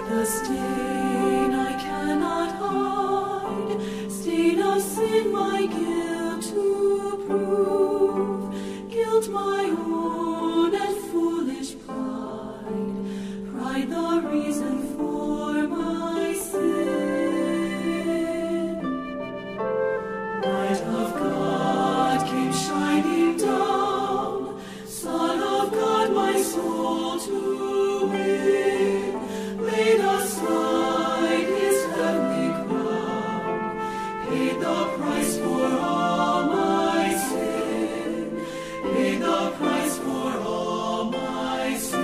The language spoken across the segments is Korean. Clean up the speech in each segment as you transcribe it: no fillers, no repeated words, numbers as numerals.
The stain I cannot hide, stain of sin my guilt to prove, guilt my own and foolish pride, pride the reason for my sin. Light of God came shining down, Son of God my soul to win, laid aside his heavenly crown, paid the price for all my sin, paid the price for all my sin.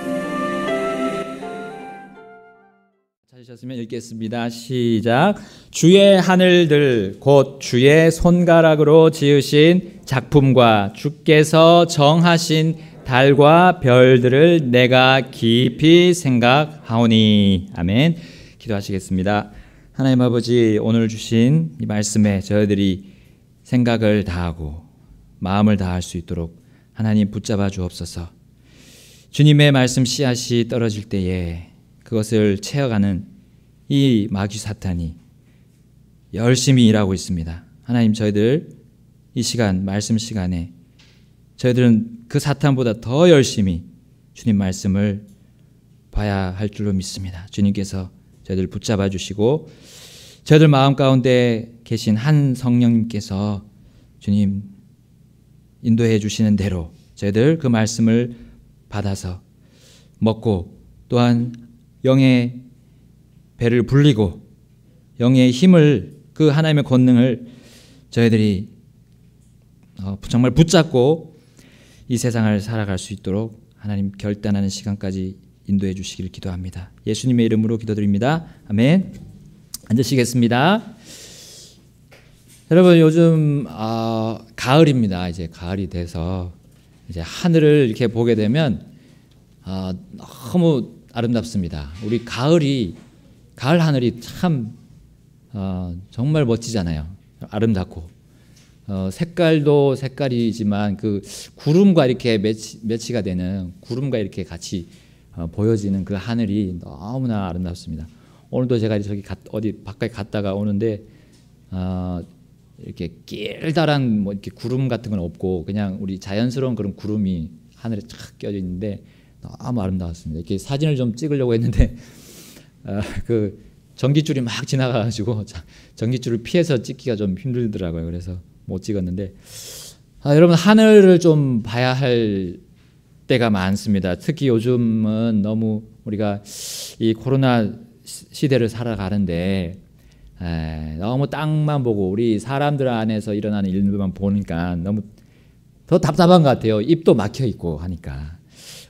찾으셨으면 읽겠습니다. 시작. 주의 하늘들 곧 주의 손가락으로 지으신 작품과 주께서 정하신 달과 별들을 내가 깊이 생각하오니. 아멘. 기도하시겠습니다. 하나님 아버지, 오늘 주신 이 말씀에 저희들이 생각을 다하고 마음을 다할 수 있도록 하나님 붙잡아 주옵소서. 주님의 말씀 씨앗이 떨어질 때에 그것을 채워가는 이 마귀 사탄이 열심히 일하고 있습니다. 하나님, 저희들 이 시간, 말씀 시간에 저희들은 그 사탄보다 더 열심히 주님 말씀을 봐야 할 줄로 믿습니다. 주님께서 저희들 붙잡아 주시고 저희들 마음 가운데 계신 한 성령님께서 주님 인도해 주시는 대로 저희들 그 말씀을 받아서 먹고 또한 영의 배를 불리고 영의 힘을, 그 하나님의 권능을 저희들이 정말 붙잡고 이 세상을 살아갈 수 있도록 하나님 결단하는 시간까지 인도해 주시기를 기도합니다. 예수님의 이름으로 기도드립니다. 아멘. 앉으시겠습니다. 여러분, 요즘 가을입니다. 이제 가을이 돼서 이제 하늘을 이렇게 보게 되면 너무 아름답습니다. 우리 가을 하늘이 참 정말 멋지잖아요. 아름답고 색깔도 색깔이지만 그 구름과 이렇게 매치가 되는, 구름과 이렇게 같이 보여지는 그 하늘이 너무나 아름답습니다. 오늘도 제가 저기 어디 바깥에 갔다가 오는데 이렇게 길다란 뭐 이렇게 구름 같은 건 없고 그냥 우리 자연스러운 그런 구름이 하늘에 쫙 껴져 있는데 너무 아름다웠습니다. 이렇게 사진을 좀 찍으려고 했는데 그 전깃줄이 막 지나가가지고 전깃줄을 피해서 찍기가 좀 힘들더라고요. 그래서 못 찍었는데 여러분, 하늘을 좀 봐야 할 때가 많습니다. 특히 요즘은 너무 우리가 이 코로나 시대를 살아가는데 너무 땅만 보고 우리 사람들 안에서 일어나는 일들만 보니까 너무 더 답답한 것 같아요. 입도 막혀 있고 하니까.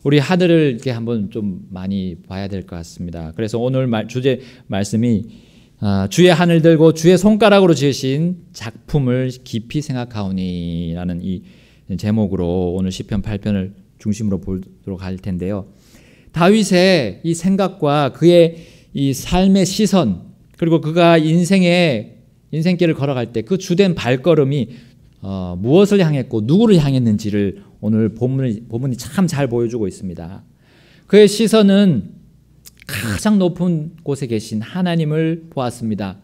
우리 하늘을 이렇게 한번 좀 많이 봐야 될 것 같습니다. 그래서 오늘 주제 말씀이 주의 하늘들 곧 주의 손가락으로 지으신 작품을 깊이 생각하오니라는 이 제목으로 오늘 시편 8편을 중심으로 보도록 할 텐데요. 다윗의 이 생각과 그의 이 삶의 시선, 그리고 그가 인생길을 걸어갈 때 그 주된 발걸음이 무엇을 향했고 누구를 향했는지를 오늘 본문이 참 잘 보여주고 있습니다. 그의 시선은 가장 높은 곳에 계신 하나님을 보았습니다.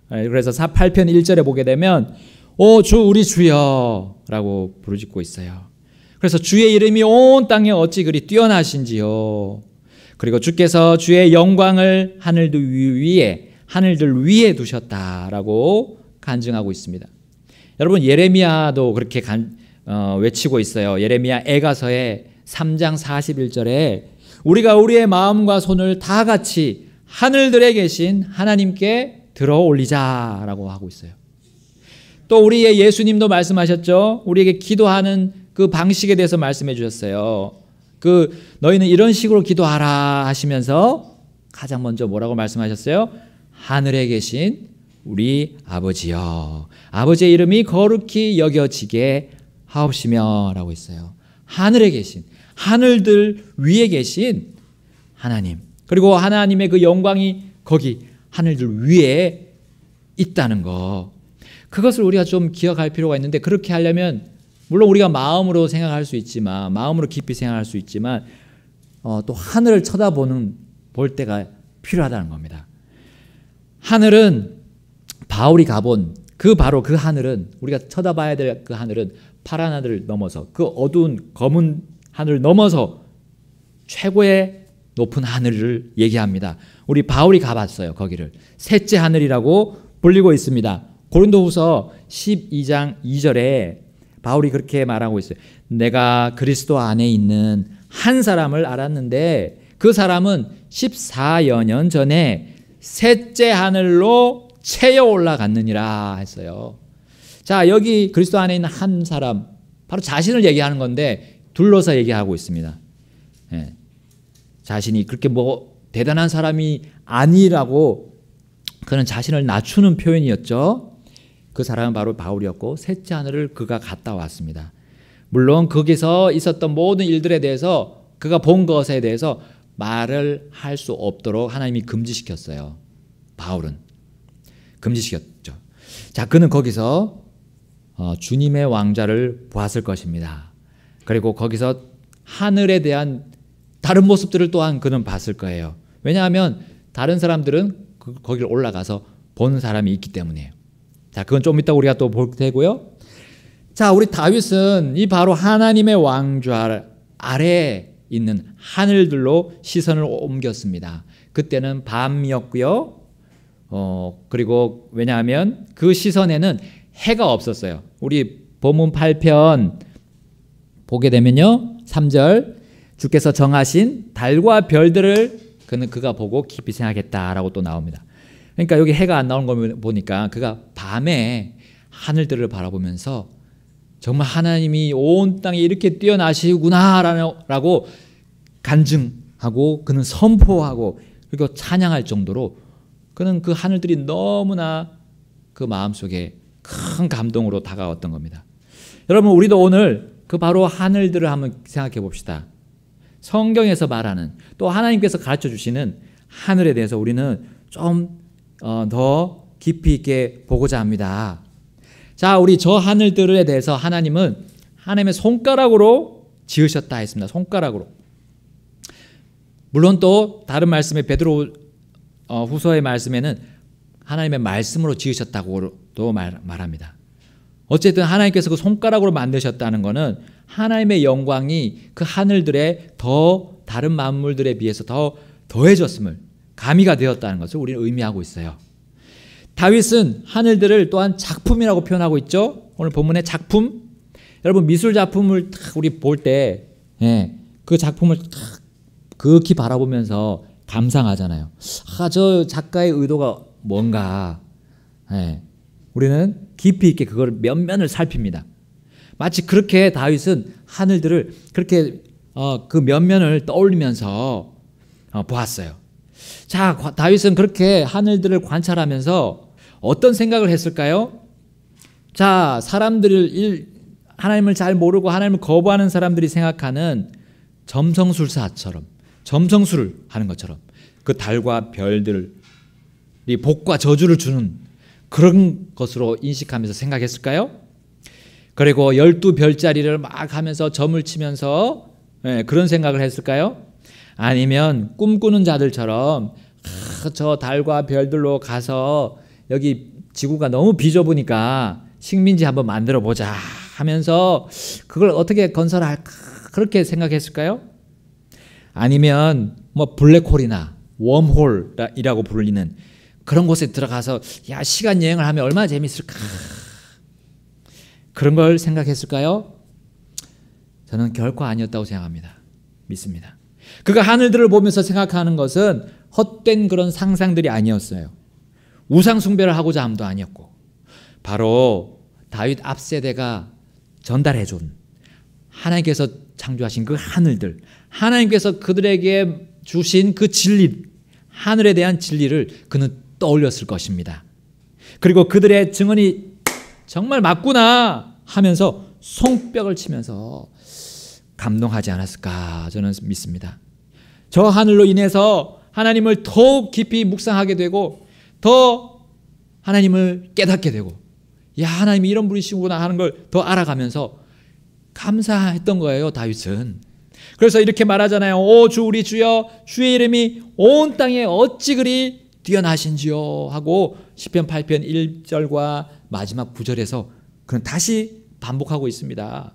그래서 8편 1절에 보게 되면 오 주 우리 주여 라고 부르짖고 있어요. 그래서 주의 이름이 온 땅에 어찌 그리 뛰어나신지요. 그리고 주께서 주의 영광을 하늘들 위에 두셨다라고 간증하고 있습니다. 여러분, 예레미야도 그렇게 외치고 있어요. 예레미야 애가서의 3장 41절에 우리가 우리의 마음과 손을 다 같이 하늘들에 계신 하나님께 들어 올리자라고 하고 있어요. 또 우리의 예수님도 말씀하셨죠. 우리에게 기도하는 그 방식에 대해서 말씀해 주셨어요. 너희는 이런 식으로 기도하라 하시면서 가장 먼저 뭐라고 말씀하셨어요? 하늘에 계신 우리 아버지여, 아버지의 이름이 거룩히 여겨지게 하옵시며 라고 했어요. 하늘에 계신, 하늘들 위에 계신 하나님, 그리고 하나님의 그 영광이 거기 하늘들 위에 있다는 거, 그것을 우리가 좀 기억할 필요가 있는데, 그렇게 하려면 물론 우리가 마음으로 생각할 수 있지만, 마음으로 깊이 생각할 수 있지만 또 하늘을 볼 때가 필요하다는 겁니다. 하늘은 바울이 가본 바로 그 하늘은, 우리가 쳐다봐야 될 그 하늘은 파란 하늘을 넘어서, 그 어두운 검은 하늘을 넘어서 최고의 높은 하늘을 얘기합니다. 우리 바울이 가봤어요. 거기를 셋째 하늘이라고 불리고 있습니다. 고린도후서 12장 2절에 바울이 그렇게 말하고 있어요. 내가 그리스도 안에 있는 한 사람을 알았는데 그 사람은 14여 년 전에 셋째 하늘로 채여 올라갔느니라 했어요. 자, 여기 그리스도 안에 있는 한 사람, 바로 자신을 얘기하는 건데 둘러서 얘기하고 있습니다. 예. 자신이 그렇게 대단한 사람이 아니라고, 그는 자신을 낮추는 표현이었죠. 그 사람은 바로 바울이었고 셋째 하늘을 그가 갔다 왔습니다. 물론 거기서 있었던 모든 일들에 대해서, 그가 본 것에 대해서 말을 할 수 없도록 하나님이 금지시켰어요. 바울은 금지시켰죠. 자, 그는 거기서 주님의 왕좌를 보았을 것입니다. 그리고 거기서 하늘에 대한 다른 모습들을 또한 그는 봤을 거예요. 왜냐하면 다른 사람들은 거기를 올라가서 보는 사람이 있기 때문이에요. 자, 그건 좀 이따 우리가 또 볼 테고요. 자, 우리 다윗은 이 바로 하나님의 왕좌 아래에 있는 하늘들로 시선을 옮겼습니다. 그때는 밤이었고요. 그리고 왜냐하면 그 시선에는 해가 없었어요. 우리 본문 8편 보게 되면요, 3절, 주께서 정하신 달과 별들을 그가 보고 깊이 생각했다라고 또 나옵니다. 그러니까 여기 해가 안 나오는 걸 보니까 그가 밤에 하늘들을 바라보면서 정말 하나님이 온 땅에 이렇게 뛰어나시구나라고 간증하고, 그는 선포하고, 그리고 찬양할 정도로 그는 그 하늘들이 너무나 그 마음속에 큰 감동으로 다가왔던 겁니다. 여러분, 우리도 오늘 그 바로 하늘들을 한번 생각해 봅시다. 성경에서 말하는, 또 하나님께서 가르쳐 주시는 하늘에 대해서 우리는 좀 더 깊이 있게 보고자 합니다. 자, 우리 저 하늘들에 대해서 하나님은 하나님의 손가락으로 지으셨다 했습니다. 손가락으로. 물론 또 다른 말씀에, 베드로 후서의 말씀에는 하나님의 말씀으로 지으셨다고도 말합니다. 어쨌든 하나님께서 그 손가락으로 만드셨다는 것은 하나님의 영광이 그 하늘들에 더 다른 만물들에 비해서 더 더해졌음을, 가미가 되었다는 것을 우리는 의미하고 있어요. 다윗은 하늘들을 또한 작품이라고 표현하고 있죠. 오늘 본문의 작품, 여러분 미술 작품을 우리 볼 때 그 작품을 극히 바라보면서 감상하잖아요. 저 작가의 의도가 뭔가. 우리는 깊이 있게 그걸 면면을 살핍니다. 마치 그렇게 다윗은 하늘들을 그렇게 그 면면을 떠올리면서 보았어요. 자, 다윗은 그렇게 하늘들을 관찰하면서 어떤 생각을 했을까요? 자, 하나님을 잘 모르고 하나님을 거부하는 사람들이 생각하는 점성술사처럼, 점성술을 하는 것처럼 그 달과 별들이 복과 저주를 주는 그런 것으로 인식하면서 생각했을까요? 그리고 12별자리를 막 하면서 점을 치면서 그런 생각을 했을까요? 아니면 꿈꾸는 자들처럼 저 달과 별들로 가서 여기 지구가 너무 비좁으니까 식민지 한번 만들어 보자 하면서 그걸 어떻게 건설할까, 그렇게 생각했을까요? 아니면 블랙홀이나 웜홀이라고 불리는 그런 곳에 들어가서 시간 여행을 하면 얼마나 재밌을까, 그런 걸 생각했을까요? 저는 결코 아니었다고 생각합니다. 믿습니다. 그가 하늘들을 보면서 생각하는 것은 헛된 그런 상상들이 아니었어요. 우상 숭배를 하고자 함도 아니었고, 바로 다윗 앞세대가 전달해준 하나님께서 창조하신 그 하늘들, 하나님께서 그들에게 주신 그 진리, 하늘에 대한 진리를 그는 떠올렸을 것입니다. 그리고 그들의 증언이 정말 맞구나 하면서 손뼉을 치면서 감동하지 않았을까, 저는 믿습니다. 저 하늘로 인해서 하나님을 더욱 깊이 묵상하게 되고 더 하나님을 깨닫게 되고, 하나님이 이런 분이시구나 하는 걸 더 알아가면서 감사했던 거예요, 다윗은. 그래서 이렇게 말하잖아요. 오 주 우리 주여, 주의 이름이 온 땅에 어찌 그리 뛰어나신지요 하고 시편 8편 1절과 마지막 9절에서 그는 다시 반복하고 있습니다.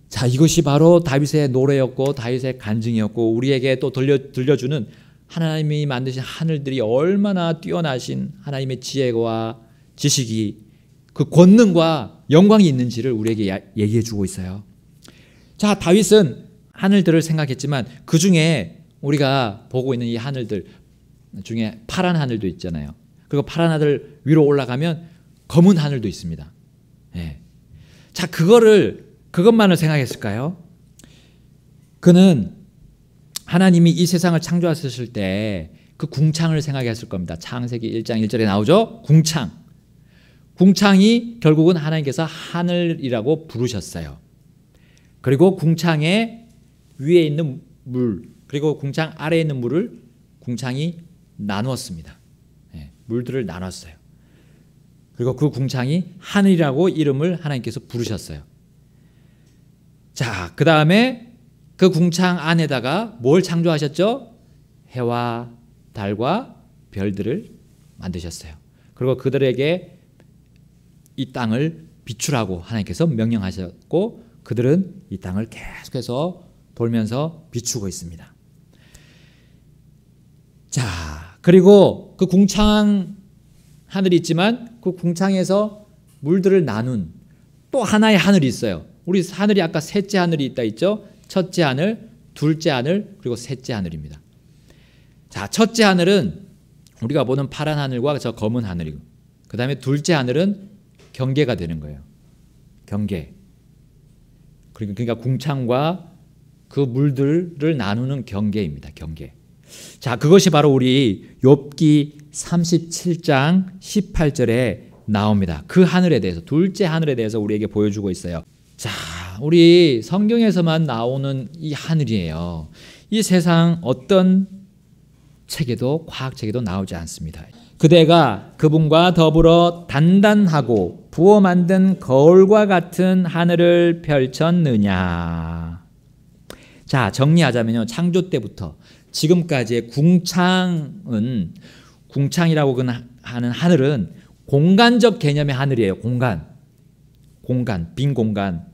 자, 이것이 바로 다윗의 노래였고 다윗의 간증이었고 우리에게 또 들려주는 하나님이 만드신 하늘들이 얼마나 뛰어나신 하나님의 지혜와 지식이 그 권능과 영광이 있는지를 우리에게 얘기해 주고 있어요. 자, 다윗은 하늘들을 생각했지만 그 중에 우리가 보고 있는 이 하늘들 중에 파란 하늘도 있잖아요. 그리고 파란 하늘 위로 올라가면 검은 하늘도 있습니다. 네. 자, 그것만을 생각했을까요? 그는 하나님이 이 세상을 창조하셨을 때 그 궁창을 생각했을 겁니다. 창세기 1장 1절에 나오죠. 궁창이 결국은 하나님께서 하늘이라고 부르셨어요. 그리고 궁창의 위에 있는 물, 그리고 궁창 아래에 있는 물을 궁창이 나누었습니다. 네, 물들을 나눴어요. 그리고 그 궁창이 하늘이라고 이름을 하나님께서 부르셨어요. 자, 그 다음에 그 궁창 안에다가 뭘 창조하셨죠? 해와 달과 별들을 만드셨어요. 그리고 그들에게 이 땅을 비추라고 하나님께서 명령하셨고 그들은 이 땅을 계속해서 돌면서 비추고 있습니다. 자, 그리고 그 궁창 하늘이 있지만 그 궁창에서 물들을 나눈 또 하나의 하늘이 있어요. 우리 하늘이 아까 셋째 하늘이 있다 했죠? 첫째 하늘, 둘째 하늘, 그리고 셋째 하늘입니다. 자, 첫째 하늘은 우리가 보는 파란 하늘과 저 검은 하늘이고 그 다음에 둘째 하늘은 경계가 되는 거예요. 경계. 그러니까 궁창과 그 물들을 나누는 경계입니다. 경계. 자, 그것이 바로 우리 욥기 37장 18절에 나옵니다. 그 하늘에 대해서, 둘째 하늘에 대해서 우리에게 보여주고 있어요. 자, 우리 성경에서만 나오는 이 하늘이에요. 이 세상 어떤 책에도, 과학책에도 나오지 않습니다. 그대가 그분과 더불어 단단하고 부어 만든 거울과 같은 하늘을 펼쳤느냐. 자, 정리하자면요, 창조 때부터 지금까지의 궁창은, 궁창이라고 하는 하늘은 공간적 개념의 하늘이에요. 공간, 빈 공간.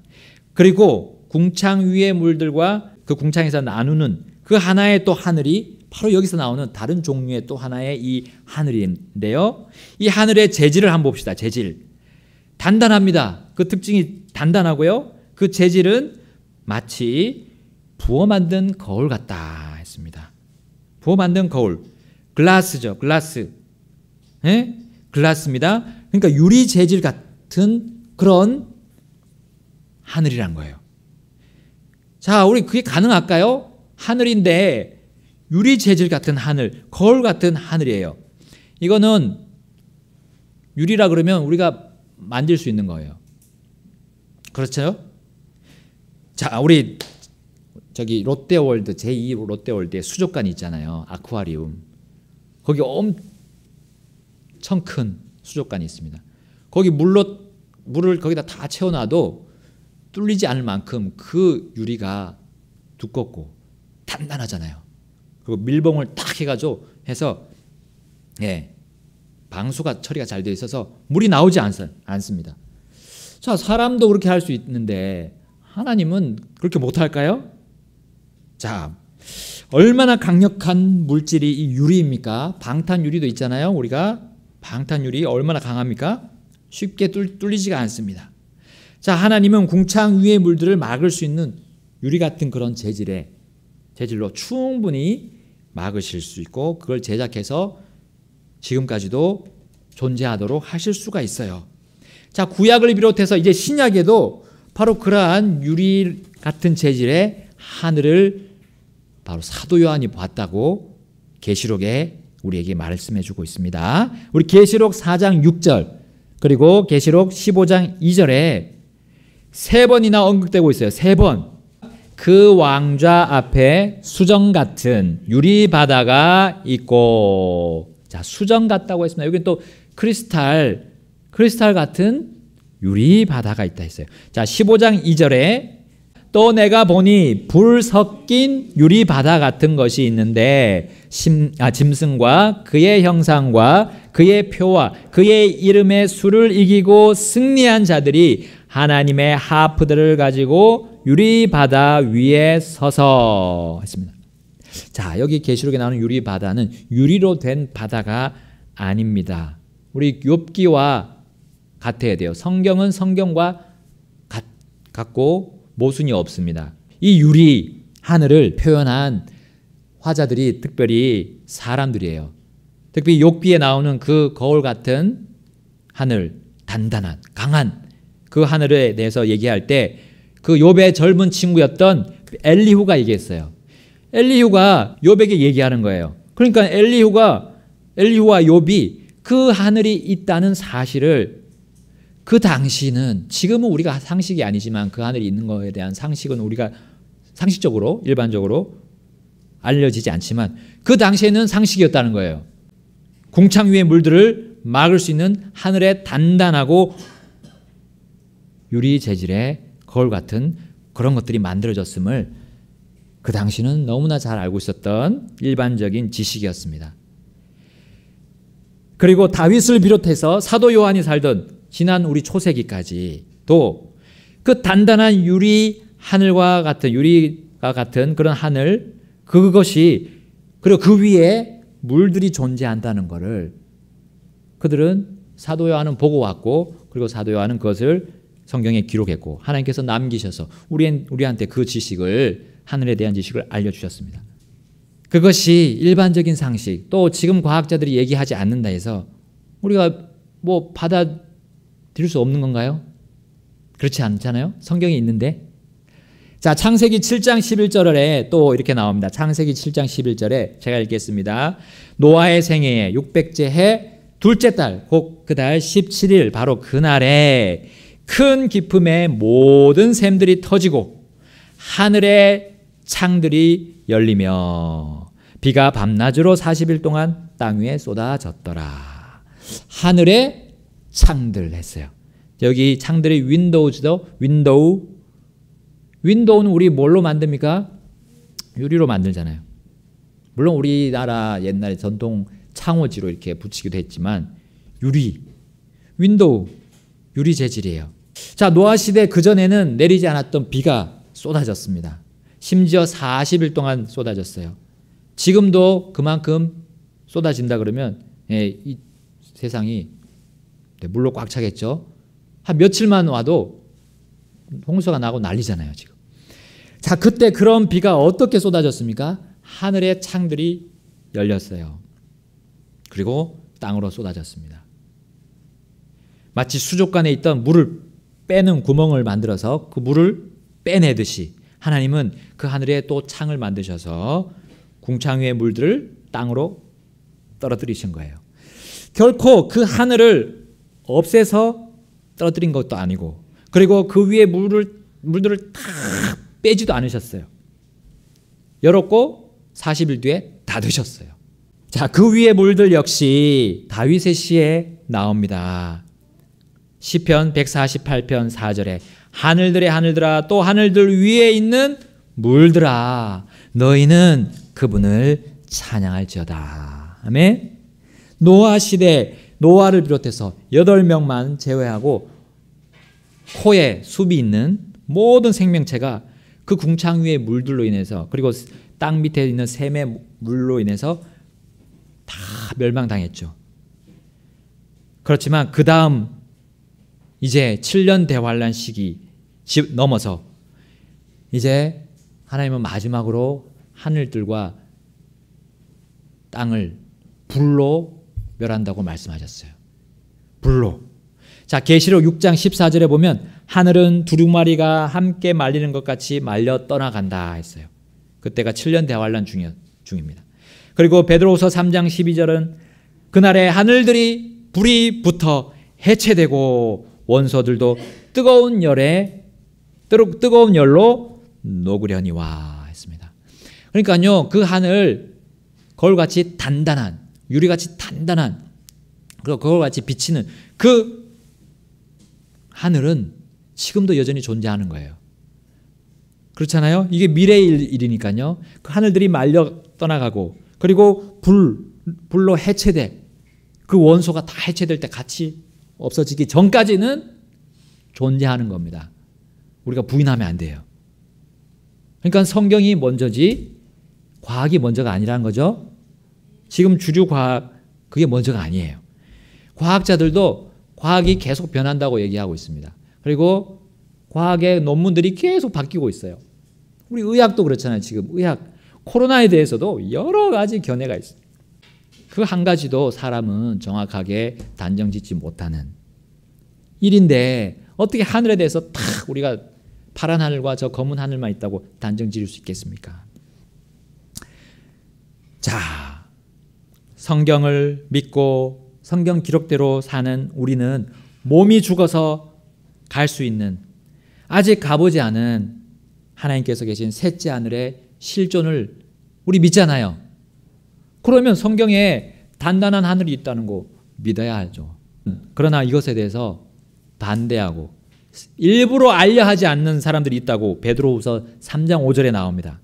그리고 궁창 위의 물들과 그 궁창에서 나누는 그 하나의 또 하늘이 바로 여기서 나오는 다른 종류의 또 하나의 이 하늘인데요. 이 하늘의 재질을 한번 봅시다. 재질. 단단합니다. 그 특징이 단단하고요. 그 재질은 마치 부어 만든 거울 같다 했습니다. 부어 만든 거울. 글라스죠. 글라스. 네? 글라스입니다. 그러니까 유리 재질 같은 그런 하늘이란 거예요. 자, 우리 그게 가능할까요? 하늘인데 유리 재질 같은 하늘, 거울 같은 하늘이에요. 이거는 유리라 그러면 우리가 만질 수 있는 거예요. 그렇죠? 자, 우리 저기 롯데월드, 제2 롯데월드에 수족관이 있잖아요. 아쿠아리움. 거기 엄청 큰 수족관이 있습니다. 거기 물을 거기다 다 채워놔도 뚫리지 않을 만큼 그 유리가 두껍고 단단하잖아요. 그리고 밀봉을 딱 해가지고 해서 방수가 처리가 잘 되어 있어서 물이 나오지 않습니다. 자, 사람도 그렇게 할 수 있는데 하나님은 그렇게 못할까요? 자, 얼마나 강력한 물질이 이 유리입니까? 방탄유리도 있잖아요. 우리가 방탄유리 얼마나 강합니까? 쉽게 뚫리지가 않습니다. 자, 하나님은 궁창 위의 물들을 막을 수 있는 유리 같은 그런 재질로 충분히 막으실 수 있고 그걸 제작해서 지금까지도 존재하도록 하실 수가 있어요. 자, 구약을 비롯해서 이제 신약에도 바로 그러한 유리 같은 재질의 하늘을 바로 사도 요한이 봤다고 계시록에 우리에게 말씀해 주고 있습니다. 우리 계시록 4장 6절 그리고 계시록 15장 2절에 3번이나 언급되고 있어요. 3번. 그 왕좌 앞에 수정 같은 유리 바다가 있고, 자, 수정 같다고 했습니다. 여기 또 크리스탈 같은 유리 바다가 있다 했어요. 자, 15장 2절에 또 내가 보니 불 섞인 유리 바다 같은 것이 있는데 짐승과 그의 형상과 그의 표와 그의 이름의 수를 이기고 승리한 자들이 하나님의 하프들을 가지고 유리 바다 위에 서서 했습니다. 자, 여기 계시록에 나오는 유리 바다는 유리로 된 바다가 아닙니다. 우리 욥기와 같아야 돼요. 성경은 성경과 같고 모순이 없습니다. 이 유리 하늘을 표현한 화자들이 특별히 사람들이에요. 특히 욥기에 나오는 그 거울 같은 하늘, 단단한, 강한 그 하늘에 대해서 얘기할 때 그 욥의 젊은 친구였던 엘리후가 얘기했어요. 엘리후가 욥에게 얘기하는 거예요. 그러니까 엘리후와 욥이 그 하늘이 있다는 사실을 그 당시는, 지금은 우리가 상식이 아니지만 그 하늘이 있는 것에 대한 상식은 우리가 상식적으로 일반적으로 알려지지 않지만 그 당시에는 상식이었다는 거예요. 궁창 위의 물들을 막을 수 있는 하늘의 단단하고 유리 재질의 거울 같은 그런 것들이 만들어졌음을 그 당시는 너무나 잘 알고 있었던 일반적인 지식이었습니다. 그리고 다윗을 비롯해서 사도 요한이 살던 지난 우리 초세기까지 또 그 단단한 유리 하늘과 같은, 유리가 같은 그런 하늘, 그것이, 그리고 그 위에 물들이 존재한다는 것을 그들은, 사도 요한은 보고 왔고, 그리고 사도 요한은 그것을 성경에 기록했고 하나님께서 남기셔서 우리한테 그 지식을, 하늘에 대한 지식을 알려주셨습니다. 그것이 일반적인 상식, 또 지금 과학자들이 얘기하지 않는다 해서 우리가 뭐 받아들일 수 없는 건가요? 그렇지 않잖아요. 성경에 있는데. 자, 창세기 7장 11절에 또 이렇게 나옵니다. 창세기 7장 11절에 제가 읽겠습니다. 노아의 생애에 600째 해 둘째 달 곧 그 달 17일 바로 그날에 큰 기품의 모든 샘들이 터지고 하늘의 창들이 열리며 비가 밤낮으로 40일 동안 땅 위에 쏟아졌더라. 하늘의 창들 했어요. 여기 창들이 윈도우즈도, 윈도우는 우리 뭘로 만듭니까? 유리로 만들잖아요. 물론 우리나라 옛날에 전통 창호지로 이렇게 붙이기도 했지만 윈도우, 유리 재질이에요. 자, 노아 시대 그전에는 내리지 않았던 비가 쏟아졌습니다. 심지어 40일 동안 쏟아졌어요. 지금도 그만큼 쏟아진다 그러면 이 세상이 물로 꽉 차겠죠. 한 며칠만 와도 홍수가 나고 난리잖아요, 지금. 자, 그때 그런 비가 어떻게 쏟아졌습니까? 하늘의 창들이 열렸어요. 그리고 땅으로 쏟아졌습니다. 마치 수족관에 있던 물을 빼는 구멍을 만들어서 그 물을 빼내듯이 하나님은 그 하늘에 또 창을 만드셔서 궁창 위의 물들을 땅으로 떨어뜨리신 거예요. 결코 그 하늘을 없애서 떨어뜨린 것도 아니고, 그리고 그 위에 물들을 다 빼지도 않으셨어요. 열었고 40일 뒤에 닫으셨어요. 자, 그 위에 물들 역시 다윗의 시에 나옵니다. 시편 148편 4절에 하늘들의 하늘들아, 또 하늘들 위에 있는 물들아, 너희는 그분을 찬양할지어다. 아멘. 노아 시대, 노아를 비롯해서 8명만 제외하고 코에 숲이 있는 모든 생명체가 그 궁창 위의 물들로 인해서, 그리고 땅 밑에 있는 샘의 물로 인해서 다 멸망당했죠. 그렇지만 그 다음 이제 7년 대환란 시기 넘어서 이제 하나님은 마지막으로 하늘들과 땅을 불로 멸한다고 말씀하셨어요. 불로. 자, 계시록 6장 14절에 보면 하늘은 두루마리가 함께 말리는 것 같이 말려 떠나간다 했어요. 그때가 7년 대환란 중입니다. 그리고 베드로후서 3장 12절은 그날에 하늘들이 불이 붙어 해체되고 원소들도 뜨거운 열로 녹으려니와 했습니다. 그러니까요, 그 하늘 거울같이 단단한, 유리같이 단단한, 그리고 거울같이 비치는 그 하늘은 지금도 여전히 존재하는 거예요. 그렇잖아요. 이게 미래의 일이니까요. 그 하늘들이 말려 떠나가고 그리고 불로 해체돼 그 원소가 다 해체될 때 같이 없어지기 전까지는 존재하는 겁니다. 우리가 부인하면 안 돼요. 그러니까 성경이 먼저지 과학이 먼저가 아니라는 거죠. 지금 주류 과학 그게 먼저가 아니에요. 과학자들도 과학이 계속 변한다고 얘기하고 있습니다. 그리고 과학의 논문들이 계속 바뀌고 있어요. 우리 의학도 그렇잖아요. 지금 의학 코로나에 대해서도 여러 가지 견해가 있어요. 그 한 가지도 사람은 정확하게 단정짓지 못하는 일인데 어떻게 하늘에 대해서 딱 우리가 파란 하늘과 저 검은 하늘만 있다고 단정 지을 수 있겠습니까? 자, 성경을 믿고 성경 기록대로 사는 우리는 몸이 죽어서 갈 수 있는 아직 가보지 않은 하나님께서 계신 셋째 하늘의 실존을 우리 믿잖아요. 그러면 성경에 단단한 하늘이 있다는 거 믿어야 하죠. 그러나 이것에 대해서 반대하고 일부러 알려하지 않는 사람들이 있다고 베드로후서 3장 5절에 나옵니다.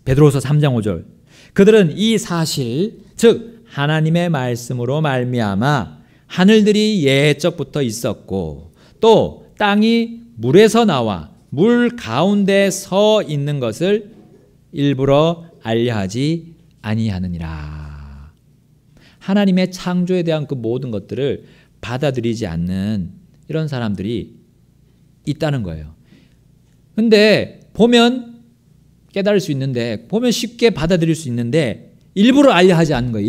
베드로후서 3장 5절. 그들은 이 사실 즉 하나님의 말씀으로 말미암아 하늘들이 예적부터 있었고 또 땅이 물에서 나와 물 가운데 서 있는 것을 일부러 알려하지 아니하느니라. 하나님의 창조에 대한 그 모든 것들을 받아들이지 않는 이런 사람들이 있다는 거예요. 근데 보면 깨달을 수 있는데 보면 쉽게 받아들일 수 있는데 일부러 알려하지 않는 거예요.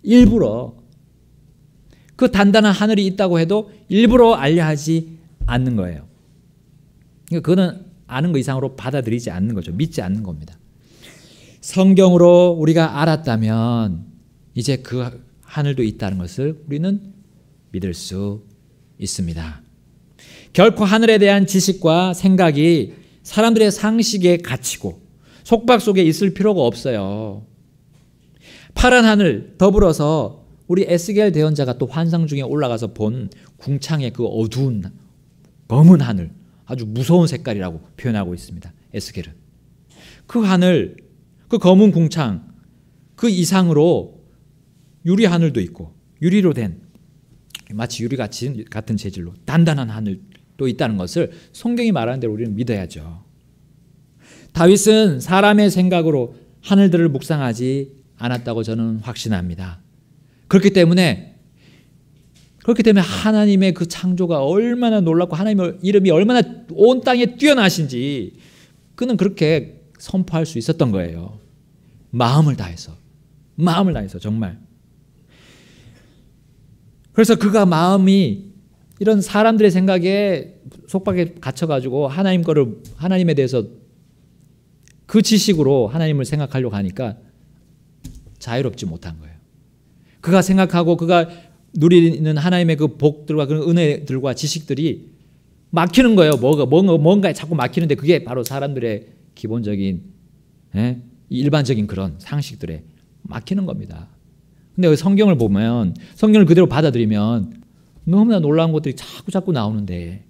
일부러 그 단단한 하늘이 있다고 해도 일부러 알려하지 않는 거예요. 그러니까 그거는 아는 거 이상으로 받아들이지 않는 거죠. 믿지 않는 겁니다. 성경으로 우리가 알았다면 이제 그 하늘도 있다는 것을 우리는 믿을 수 있습니다. 결코 하늘에 대한 지식과 생각이 사람들의 상식에 갇히고 속박 속에 있을 필요가 없어요. 파란 하늘 더불어서 우리 에스겔 대언자가 또 환상 중에 올라가서 본 궁창의 그 어두운 검은 하늘 아주 무서운 색깔이라고 표현하고 있습니다. 에스겔은. 그 하늘, 그 검은 궁창 그 이상으로 유리 하늘도 있고 유리로 된 마치 유리 같은 재질로 단단한 하늘도 있다는 것을 성경이 말하는 대로 우리는 믿어야죠. 다윗은 사람의 생각으로 하늘들을 묵상하지 않았다고 저는 확신합니다. 그렇기 때문에 하나님의 그 창조가 얼마나 놀랍고 하나님의 이름이 얼마나 온 땅에 뛰어나신지 그는 그렇게 선포할 수 있었던 거예요. 마음을 다해서 정말. 그래서 그가 마음이 이런 사람들의 생각에 속박에 갇혀가지고 하나님에 대해서 그 지식으로 하나님을 생각하려고 하니까 자유롭지 못한 거예요. 그가 생각하고 그가 누리는 하나님의 그 복들과 그 은혜들과 지식들이 막히는 거예요. 뭔가에 자꾸 막히는데 그게 바로 사람들의 기본적인 일반적인 그런 상식들에 막히는 겁니다. 근데 성경을 보면 성경을 그대로 받아들이면 너무나 놀라운 것들이 자꾸 나오는데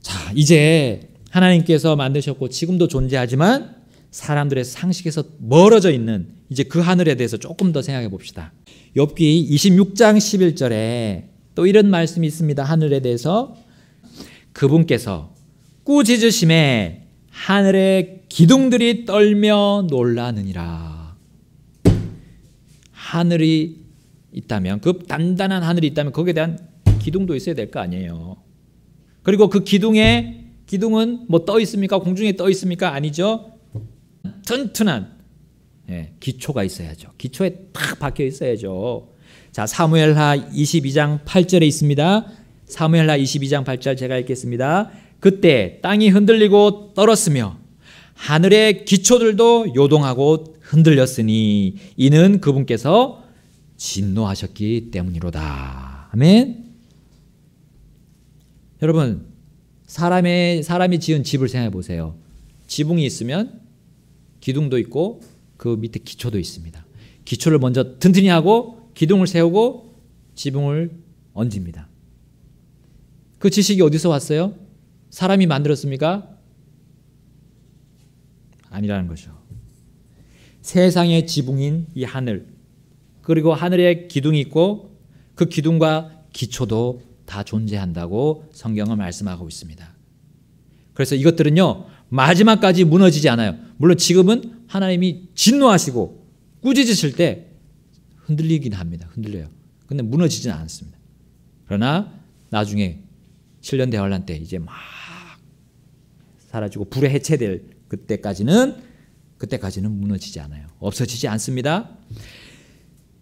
자 이제 하나님께서 만드셨고 지금도 존재하지만 사람들의 상식에서 멀어져 있는 이제 그 하늘에 대해서 조금 더 생각해 봅시다. 욥기 26장 11절에 또 이런 말씀이 있습니다. 하늘에 대해서 그분께서 꾸짖으심에 하늘의 기둥들이 떨며 놀라느니라. 하늘이 있다면 그 단단한 하늘이 있다면 거기에 대한 기둥도 있어야 될 거 아니에요. 그리고 그 기둥은 뭐 떠 있습니까? 공중에 떠 있습니까? 아니죠. 튼튼한 기초가 있어야죠. 기초에 딱 박혀 있어야죠. 자, 사무엘하 22장 8절에 있습니다. 사무엘하 22장 8절 제가 읽겠습니다. 그때 땅이 흔들리고 떨었으며 하늘의 기초들도 요동하고 흔들렸으니 이는 그분께서 진노하셨기 때문이로다. 아멘. 여러분, 사람이 지은 집을 생각해 보세요. 지붕이 있으면 기둥도 있고 그 밑에 기초도 있습니다. 기초를 먼저 튼튼히 하고 기둥을 세우고 지붕을 얹습니다. 그 지식이 어디서 왔어요? 사람이 만들었습니까? 아니라는 거죠. 세상의 지붕인 이 하늘, 그리고 하늘에 기둥이 있고 그 기둥과 기초도 다 존재한다고 성경은 말씀하고 있습니다. 그래서 이것들은요, 마지막까지 무너지지 않아요. 물론 지금은 하나님이 진노하시고 꾸짖으실 때 흔들리긴 합니다. 흔들려요. 근데 무너지지는 않습니다. 그러나 나중에 7년 대환란 때 이제 막 사라지고 불에 해체될 그때까지는 무너지지 않아요. 없어지지 않습니다.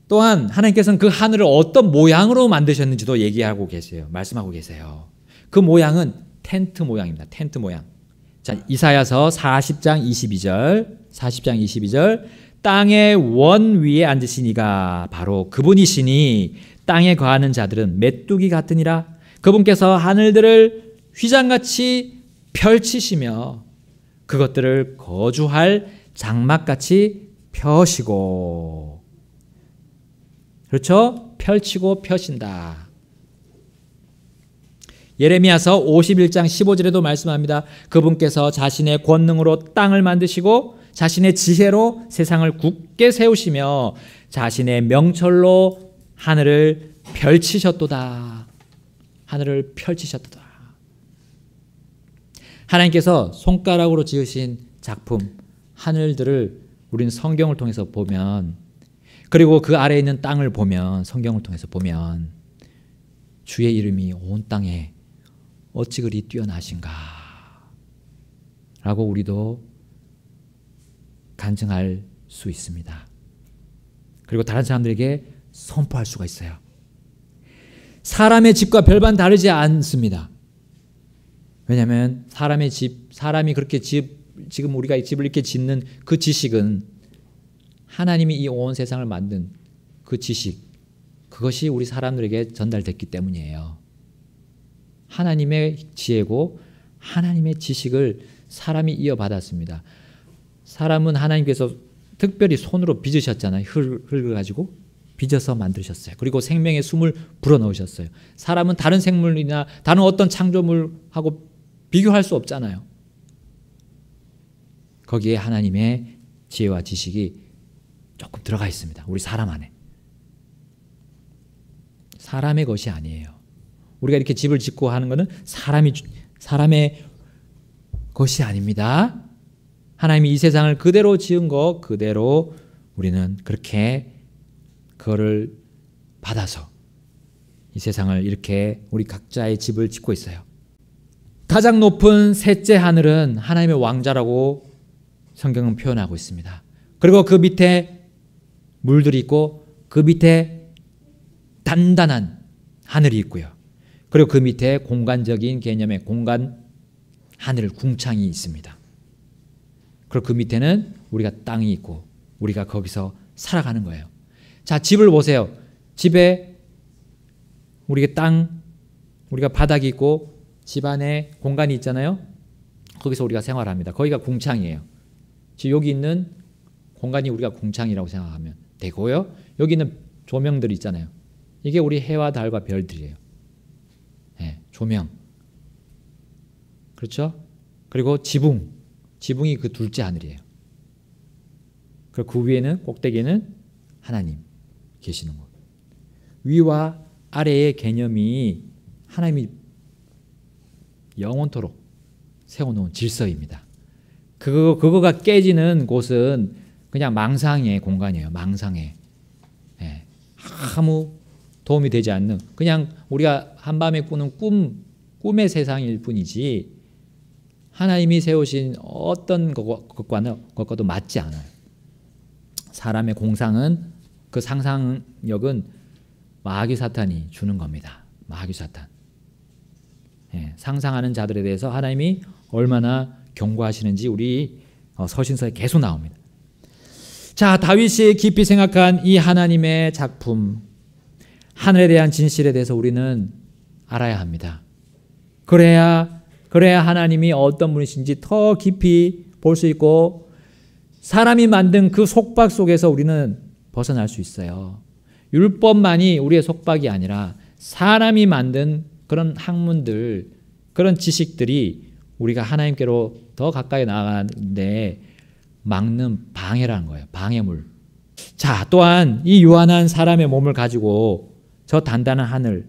또한 하나님께서는 그 하늘을 어떤 모양으로 만드셨는지도 얘기하고 계세요. 말씀하고 계세요. 그 모양은 텐트 모양입니다. 텐트 모양. 자, 이사야서 40장 22절 땅의 원 위에 앉으시니가 바로 그분이시니 땅에 거하는 자들은 메뚜기 같으니라. 그분께서 하늘들을 휘장같이 펼치시며 그것들을 거주할 장막같이 펴시고, 그렇죠? 펼치고 펴신다. 예레미야서 51장 15절에도 말씀합니다. 그분께서 자신의 권능으로 땅을 만드시고 자신의 지혜로 세상을 굳게 세우시며 자신의 명철로 하늘을 펼치셨도다. 하늘을 펼치셨도다. 하나님께서 손가락으로 지으신 작품, 하늘들을 우리는 성경을 통해서 보면, 그리고 그 아래에 있는 땅을 보면, 성경을 통해서 보면 주의 이름이 온 땅에 어찌 그리 뛰어나신가 라고 우리도 간증할 수 있습니다. 그리고 다른 사람들에게 선포할 수가 있어요. 사람의 집과 별반 다르지 않습니다. 왜냐하면 사람의 집, 사람이 그렇게 지금 우리가 집을 이렇게 짓는 그 지식은 하나님이 이 온 세상을 만든 그 지식, 그것이 우리 사람들에게 전달됐기 때문이에요. 하나님의 지혜고 하나님의 지식을 사람이 이어받았습니다. 사람은 하나님께서 특별히 손으로 빚으셨잖아요. 흙을 가지고 빚어서 만드셨어요. 그리고 생명의 숨을 불어넣으셨어요. 사람은 다른 생물이나 다른 어떤 창조물하고 비교할 수 없잖아요. 거기에 하나님의 지혜와 지식이 조금 들어가 있습니다. 우리 사람 안에. 사람의 것이 아니에요. 우리가 이렇게 집을 짓고 하는 것은 사람의 것이 아닙니다. 하나님이 이 세상을 그대로 지은 거 그대로 우리는 그렇게 그거를 받아서 이 세상을 이렇게 우리 각자의 집을 짓고 있어요. 가장 높은 셋째 하늘은 하나님의 왕자라고 성경은 표현하고 있습니다. 그리고 그 밑에 물들이 있고 그 밑에 단단한 하늘이 있고요. 그리고 그 밑에 공간적인 개념의 공간 하늘 궁창이 있습니다. 그리고 그 밑에는 우리가 땅이 있고 우리가 거기서 살아가는 거예요. 자, 집을 보세요. 집에 우리가 땅, 우리가 바닥이 있고 집 안에 공간이 있잖아요. 거기서 우리가 생활합니다. 거기가 궁창이에요. 지금 여기 있는 공간이 우리가 궁창이라고 생각하면 되고요. 여기 있는 조명들이 있잖아요. 이게 우리 해와 달과 별들이에요. 네, 조명. 그렇죠? 그리고 지붕이 그 둘째 하늘이에요. 그리고 그 위에는 꼭대기에는 하나님 계시는 것. 위와 아래의 개념이 하나님이 영원토록 세워놓은 질서입니다. 그거가 깨지는 곳은 그냥 망상의 공간이에요. 망상의. 예, 아무 도움이 되지 않는, 그냥 우리가 한밤에 꾸는 꿈의 세상일 뿐이지 하나님이 세우신 어떤 것과도 맞지 않아요. 사람의 공상은, 그 상상력은 마귀 사탄이 주는 겁니다. 마귀 사탄. 예, 상상하는 자들에 대해서 하나님이 얼마나 경고하시는지 우리 서신서에 계속 나옵니다. 자, 다윗이 깊이 생각한 이 하나님의 작품, 하늘에 대한 진실에 대해서 우리는 알아야 합니다. 그래야 하나님이 어떤 분이신지 더 깊이 볼 수 있고 사람이 만든 그 속박 속에서 우리는 벗어날 수 있어요. 율법만이 우리의 속박이 아니라 사람이 만든 그런 학문들, 그런 지식들이 우리가 하나님께로 더 가까이 나아가는데 막는 방해라는 거예요. 방해물. 자, 또한 이 유한한 사람의 몸을 가지고 저 단단한 하늘,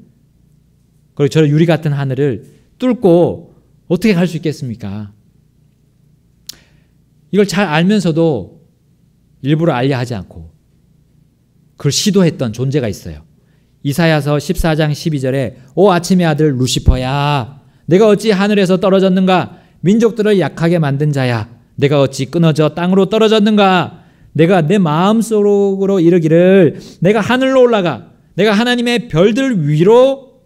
그리고 저 유리 같은 하늘을 뚫고 어떻게 갈 수 있겠습니까? 이걸 잘 알면서도 일부러 알려 하지 않고 그걸 시도했던 존재가 있어요. 이사야서 14장 12절에 오 아침의 아들 루시퍼야, 내가 어찌 하늘에서 떨어졌는가? 민족들을 약하게 만든 자야, 내가 어찌 끊어져 땅으로 떨어졌는가? 내가 내 마음속으로 이르기를 내가 하늘로 올라가 내가 하나님의 별들 위로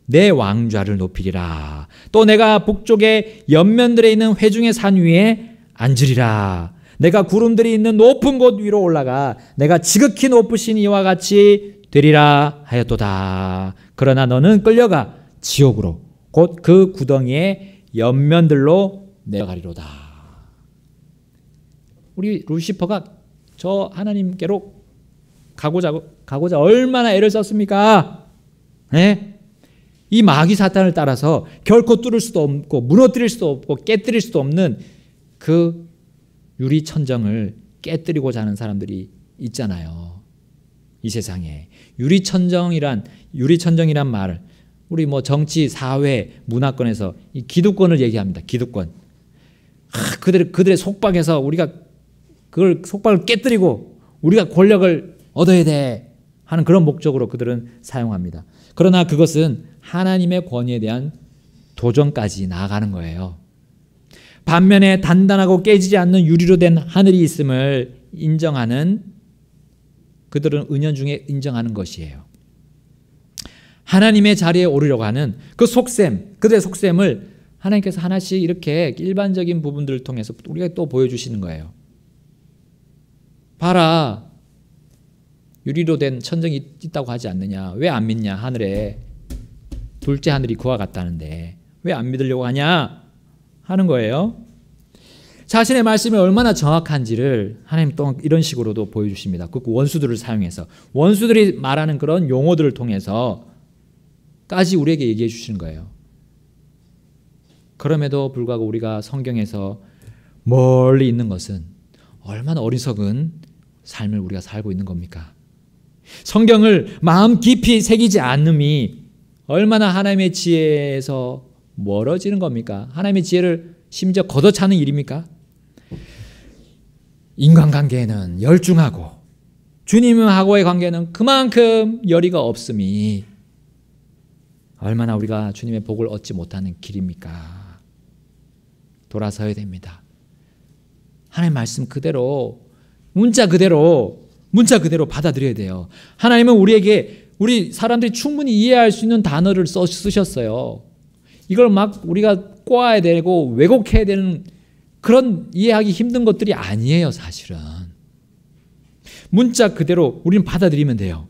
내 왕좌를 높이리라. 또 내가 북쪽의 옆면들에 있는 회중의 산 위에 앉으리라. 내가 구름들이 있는 높은 곳 위로 올라가 내가 지극히 높으신 이와 같이 되리라 하였도다. 그러나 너는 끌려가 지옥으로 곧 그 구덩이의 옆면들로 내려가리로다. 우리 루시퍼가 저 하나님께로 가고자 얼마나 애를 썼습니까? 네? 이 마귀 사탄을 따라서 결코 뚫을 수도 없고 무너뜨릴 수도 없고 깨뜨릴 수도 없는 그 유리 천정을 깨뜨리고자 하는 사람들이 있잖아요. 이 세상에 유리 천정이란 말, 우리 뭐 정치, 사회, 문화권에서 이 기득권을 얘기합니다. 기득권. 그들의 속박에서 우리가 그걸 속박을 깨뜨리고 우리가 권력을 얻어야 돼 하는 그런 목적으로 그들은 사용합니다. 그러나 그것은 하나님의 권위에 대한 도전까지 나아가는 거예요. 반면에 단단하고 깨지지 않는 유리로 된 하늘이 있음을 인정하는, 그들은 은연중에 인정하는 것이에요. 하나님의 자리에 오르려고 하는 그 속셈, 그들의 속셈을 하나님께서 하나씩 이렇게 일반적인 부분들을 통해서 우리가 또 보여주시는 거예요. 봐라, 유리로 된 천정이 있다고 하지 않느냐? 왜 안 믿냐? 하늘에 둘째 하늘이 그와 같다는데 왜 안 믿으려고 하냐? 하는 거예요. 자신의 말씀이 얼마나 정확한지를 하나님 또 이런 식으로도 보여주십니다. 그 원수들을 사용해서, 원수들이 말하는 그런 용어들을 통해서까지 우리에게 얘기해 주시는 거예요. 그럼에도 불구하고 우리가 성경에서 멀리 있는 것은 얼마나 어리석은 삶을 우리가 살고 있는 겁니까? 성경을 마음 깊이 새기지 않음이 얼마나 하나님의 지혜에서 멀어지는 겁니까? 하나님의 지혜를 심지어 걷어차는 일입니까? 인간관계에는 열중하고 주님하고의 관계는 그만큼 열의가 없음이 얼마나 우리가 주님의 복을 얻지 못하는 길입니까? 돌아서야 됩니다. 하나님 말씀 그대로, 문자 그대로 받아들여야 돼요. 하나님은 우리에게, 우리 사람들이 충분히 이해할 수 있는 단어를 쓰셨어요. 이걸 막 우리가 꼬아야 되고 왜곡해야 되는 그런 이해하기 힘든 것들이 아니에요, 사실은. 문자 그대로 우리는 받아들이면 돼요.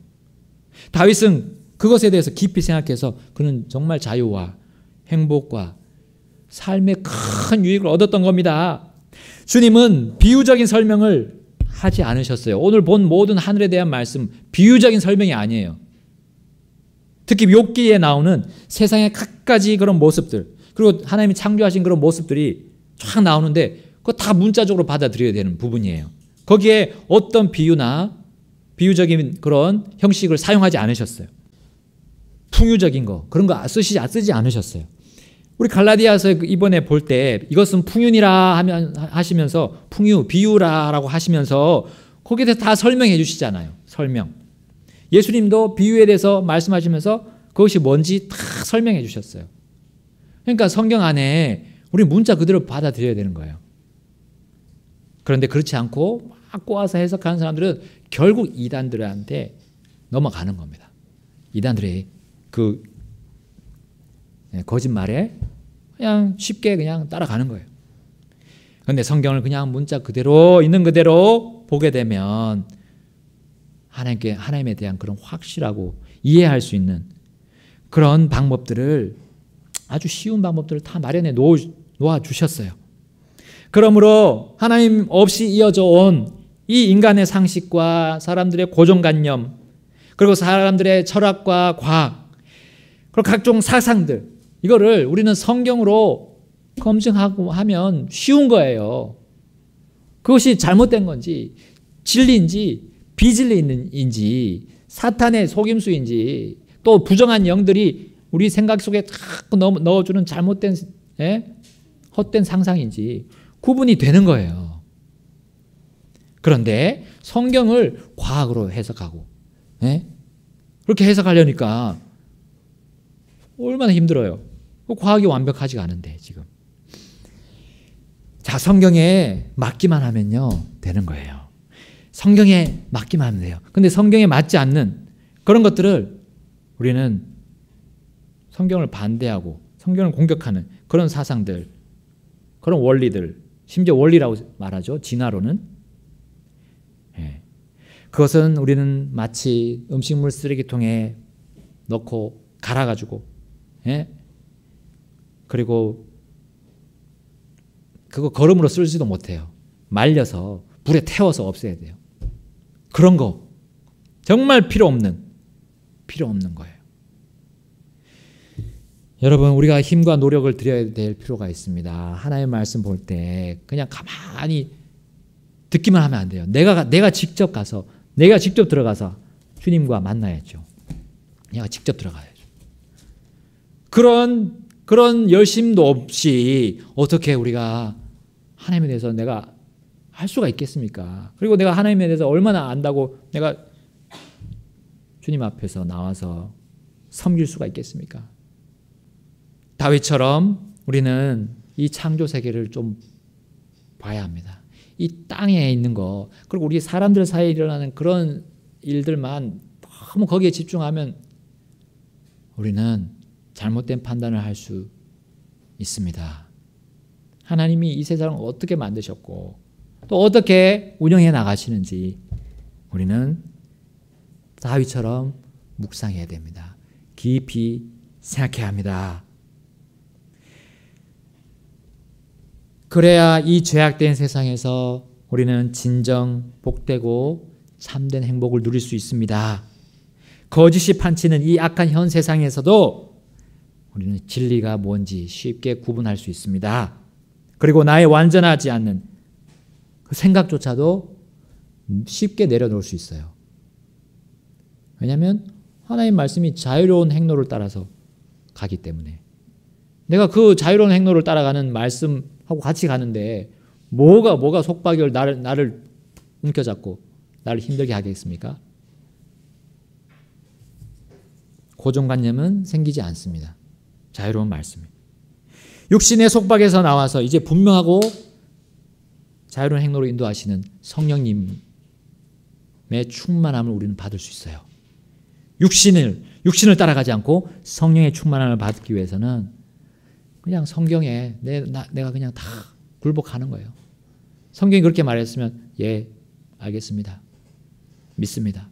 다윗은 그것에 대해서 깊이 생각해서 그는 정말 자유와 행복과 삶의 큰 유익을 얻었던 겁니다. 주님은 비유적인 설명을 하지 않으셨어요. 오늘 본 모든 하늘에 대한 말씀, 비유적인 설명이 아니에요. 특히 욥기에 나오는 세상의 갖가지 그런 모습들, 그리고 하나님이 창조하신 그런 모습들이 쫙 나오는데 그거 다 문자적으로 받아들여야 되는 부분이에요. 거기에 어떤 비유나 비유적인 그런 형식을 사용하지 않으셨어요. 풍유적인 거, 그런 거 쓰지 않으셨어요. 우리 갈라디아서 이번에 볼 때 이것은 풍윤이라 하시면서 풍유, 비유라라고 하시면서 거기에 대해서 다 설명해 주시잖아요. 설명. 예수님도 비유에 대해서 말씀하시면서 그것이 뭔지 다 설명해 주셨어요. 그러니까 성경 안에 우리 문자 그대로 받아들여야 되는 거예요. 그런데 그렇지 않고 막 꼬아서 해석하는 사람들은 결국 이단들한테 넘어가는 겁니다. 이단들의 그 거짓말에 그냥 쉽게 그냥 따라가는 거예요. 그런데 성경을 그냥 문자 그대로 있는 그대로 보게 되면 하나님에 대한 그런 확실하고 이해할 수 있는 그런 방법들을, 아주 쉬운 방법들을 다 마련해 놓아 주셨어요. 그러므로 하나님 없이 이어져 온 이 인간의 상식과 사람들의 고정관념, 그리고 사람들의 철학과 과학, 그리고 각종 사상들, 이거를 우리는 성경으로 검증하고 하면 쉬운 거예요. 그것이 잘못된 건지, 진리인지, 비진리인지, 사탄의 속임수인지, 또 부정한 영들이 우리 생각 속에 자꾸 넣어주는 잘못된, 헛된 상상인지 구분이 되는 거예요. 그런데 성경을 과학으로 해석하고, 그렇게 해석하려니까 얼마나 힘들어요. 과학이 완벽하지가 않은데 지금. 자, 성경에 맞기만 하면요 되는 거예요. 성경에 맞기만 하면 돼요. 근데 성경에 맞지 않는 그런 것들을 우리는 성경을 반대하고 성경을 공격하는 그런 사상들, 그런 원리들, 심지어 원리라고 말하죠. 진화론은. 그것은 우리는 마치 음식물 쓰레기통에 넣고 갈아가지고, 그리고 그거 거름으로 쓸지도 못해요. 말려서 불에 태워서 없애야 돼요. 그런 거 정말 필요 없는 거예요. 여러분, 우리가 힘과 노력을 들여야 될 필요가 있습니다. 하나님의 말씀 볼 때 그냥 가만히 듣기만 하면 안 돼요. 내가 직접 가서, 내가 직접 들어가서 주님과 만나야죠. 내가 직접 들어가야죠. 그런 열심도 없이 어떻게 우리가 하나님에 대해서 내가 할 수가 있겠습니까? 그리고 내가 하나님에 대해서 얼마나 안다고 내가 주님 앞에서 나와서 섬길 수가 있겠습니까? 다윗처럼 우리는 이 창조 세계를 좀 봐야 합니다. 이 땅에 있는 거, 그리고 우리 사람들 사이에 일어나는 그런 일들만 너무 거기에 집중하면 우리는 잘못된 판단을 할 수 있습니다. 하나님이 이 세상을 어떻게 만드셨고 또 어떻게 운영해 나가시는지 우리는 다윗처럼 묵상해야 됩니다. 깊이 생각해야 합니다. 그래야 이 죄악된 세상에서 우리는 진정 복되고 참된 행복을 누릴 수 있습니다. 거짓이 판치는 이 악한 현 세상에서도 우리는 진리가 뭔지 쉽게 구분할 수 있습니다. 그리고 나의 완전하지 않는 그 생각조차도 쉽게 내려놓을 수 있어요. 왜냐하면 하나님 말씀이 자유로운 행로를 따라서 가기 때문에, 내가 그 자유로운 행로를 따라가는 말씀하고 같이 가는데 뭐가 속박을 나를 움켜잡고 나를 힘들게 하겠습니까? 고정관념은 생기지 않습니다. 자유로운 말씀이. 육신의 속박에서 나와서 이제 분명하고 자유로운 행로로 인도하시는 성령님의 충만함을 우리는 받을 수 있어요. 육신을 따라가지 않고 성령의 충만함을 받기 위해서는 그냥 성경에 내가 그냥 다 굴복하는 거예요. 성경이 그렇게 말했으면 예, 알겠습니다. 믿습니다.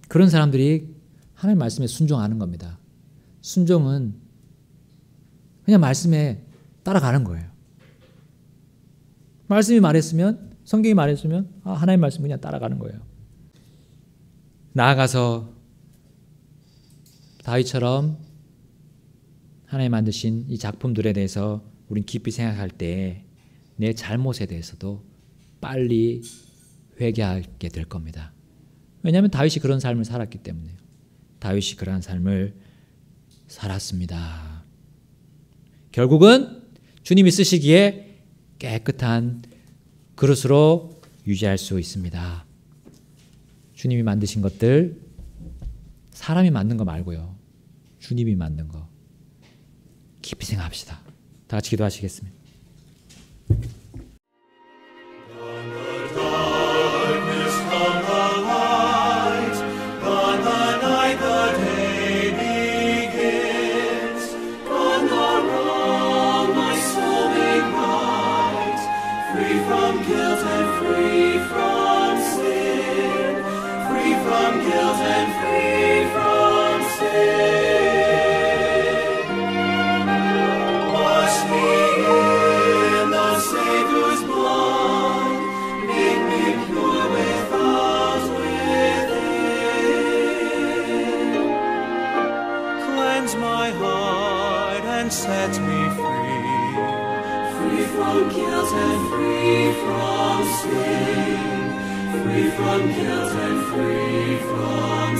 그런 사람들이 하나님 말씀에 순종하는 겁니다. 순종은 그냥 말씀에 따라가는 거예요. 말씀이 말했으면, 성경이 말했으면 하나님 말씀 그냥 따라가는 거예요. 나아가서 다윗처럼 하나님 만드신 이 작품들에 대해서 우린 깊이 생각할 때 내 잘못에 대해서도 빨리 회개하게 될 겁니다. 왜냐하면 다윗이 그런 삶을 살았기 때문에요. 다윗이 그러한 삶을 살았습니다. 결국은 주님이 쓰시기에 깨끗한 그릇으로 유지할 수 있습니다. 주님이 만드신 것들, 사람이 만든 거 말고요. 주님이 만든 거 깊이 생각합시다. 다 같이 기도하시겠습니다. Wash me in the and set me free. Free from guilt and free from sin. Free from guilt and free from